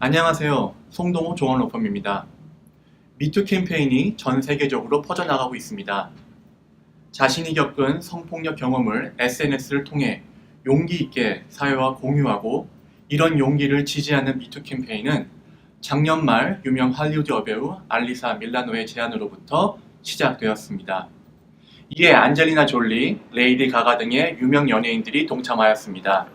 안녕하세요. 송동호 조언로펌입니다. 미투 캠페인이 전 세계적으로 퍼져나가고 있습니다. 자신이 겪은 성폭력 경험을 SNS를 통해 용기 있게 사회와 공유하고 이런 용기를 지지하는 미투 캠페인은 작년 말 유명 할리우드 여배우 알리사 밀라노의 제안으로부터 시작되었습니다. 이에 안젤리나 졸리, 레이디 가가 등의 유명 연예인들이 동참하였습니다.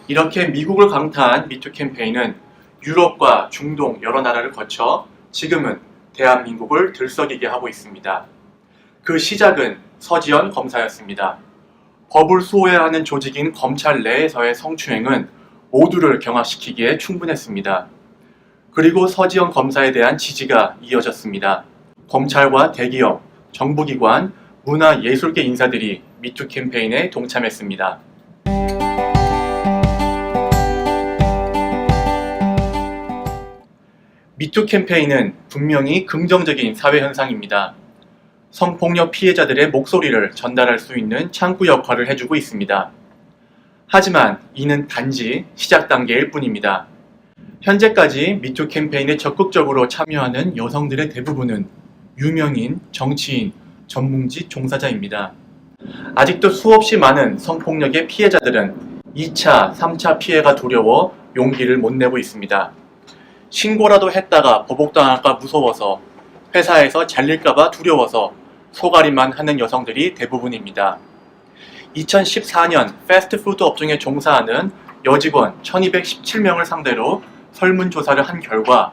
이렇게 미국을 강타한 미투 캠페인은 유럽과 중동 여러 나라를 거쳐 지금은 대한민국을 들썩이게 하고 있습니다. 그 시작은 서지현 검사였습니다. 법을 수호해야 하는 조직인 검찰 내에서의 성추행은 모두를 경악시키기에 충분했습니다. 그리고 서지현 검사에 대한 지지가 이어졌습니다. 검찰과 대기업, 정부기관, 문화예술계 인사들이 미투 캠페인에 동참했습니다. 미투 캠페인은 분명히 긍정적인 사회현상입니다. 성폭력 피해자들의 목소리를 전달할 수 있는 창구 역할을 해주고 있습니다. 하지만 이는 단지 시작 단계일 뿐입니다. 현재까지 미투 캠페인에 적극적으로 참여하는 여성들의 대부분은 유명인, 정치인, 전문직 종사자입니다. 아직도 수없이 많은 성폭력의 피해자들은 2차, 3차 피해가 두려워 용기를 못 내고 있습니다. 신고라도 했다가 보복당할까 무서워서, 회사에서 잘릴까봐 두려워서 소가리만 하는 여성들이 대부분입니다. 2014년 패스트푸드 업종에 종사하는 여직원 1217명을 상대로 설문조사를 한 결과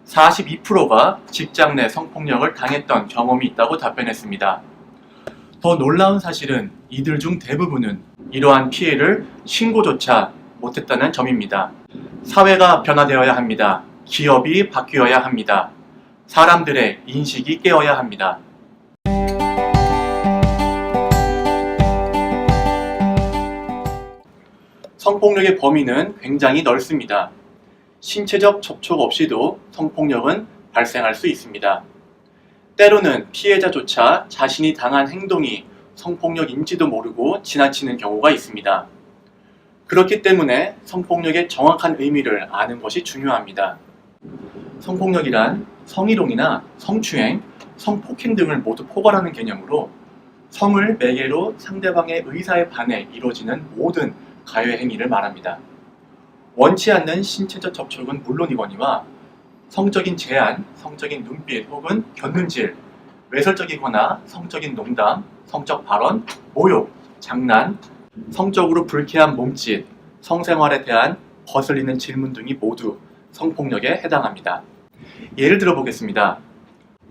42%가 직장 내 성폭력을 당했던 경험이 있다고 답변했습니다. 더 놀라운 사실은 이들 중 대부분은 이러한 피해를 신고조차 못했다는 점입니다. 사회가 변화되어야 합니다. 기업이 바뀌어야 합니다. 사람들의 인식이 깨어야 합니다. 성폭력의 범위는 굉장히 넓습니다. 신체적 접촉 없이도 성폭력은 발생할 수 있습니다. 때로는 피해자조차 자신이 당한 행동이 성폭력인지도 모르고 지나치는 경우가 있습니다. 그렇기 때문에 성폭력의 정확한 의미를 아는 것이 중요합니다. 성폭력이란 성희롱이나 성추행, 성폭행 등을 모두 포괄하는 개념으로 성을 매개로 상대방의 의사에 반해 이루어지는 모든 가해 행위를 말합니다. 원치 않는 신체적 접촉은 물론이거니와 성적인 제한, 성적인 눈빛 혹은 곁눈질, 외설적이거나 성적인 농담, 성적 발언, 모욕, 장난, 성적으로 불쾌한 몸짓, 성생활에 대한 거슬리는 질문 등이 모두 성폭력에 해당합니다. 예를 들어 보겠습니다.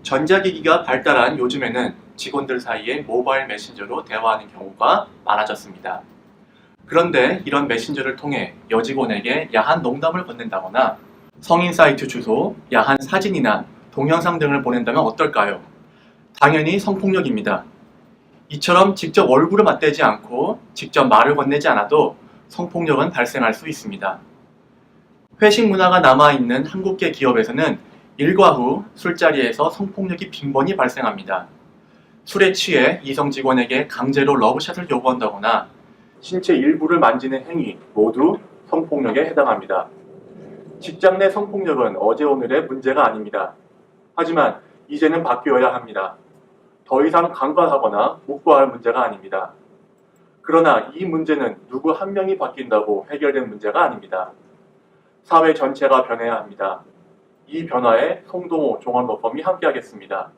전자기기가 발달한 요즘에는 직원들 사이에 모바일 메신저로 대화하는 경우가 많아졌습니다. 그런데 이런 메신저를 통해 여직원에게 야한 농담을 건넨다거나 성인 사이트 주소, 야한 사진이나 동영상 등을 보낸다면 어떨까요? 당연히 성폭력입니다. 이처럼 직접 얼굴을 맞대지 않고 직접 말을 건네지 않아도 성폭력은 발생할 수 있습니다. 회식 문화가 남아있는 한국계 기업에서는 일과 후 술자리에서 성폭력이 빈번히 발생합니다. 술에 취해 이성 직원에게 강제로 러브샷을 요구한다거나 신체 일부를 만지는 행위 모두 성폭력에 해당합니다. 직장 내 성폭력은 어제 오늘의 문제가 아닙니다. 하지만 이제는 바뀌어야 합니다. 더 이상 간과하거나 묵과할 문제가 아닙니다. 그러나 이 문제는 누구 한 명이 바뀐다고 해결된 문제가 아닙니다. 사회 전체가 변해야 합니다. 이 변화에 송동호 종합로펌이 함께하겠습니다.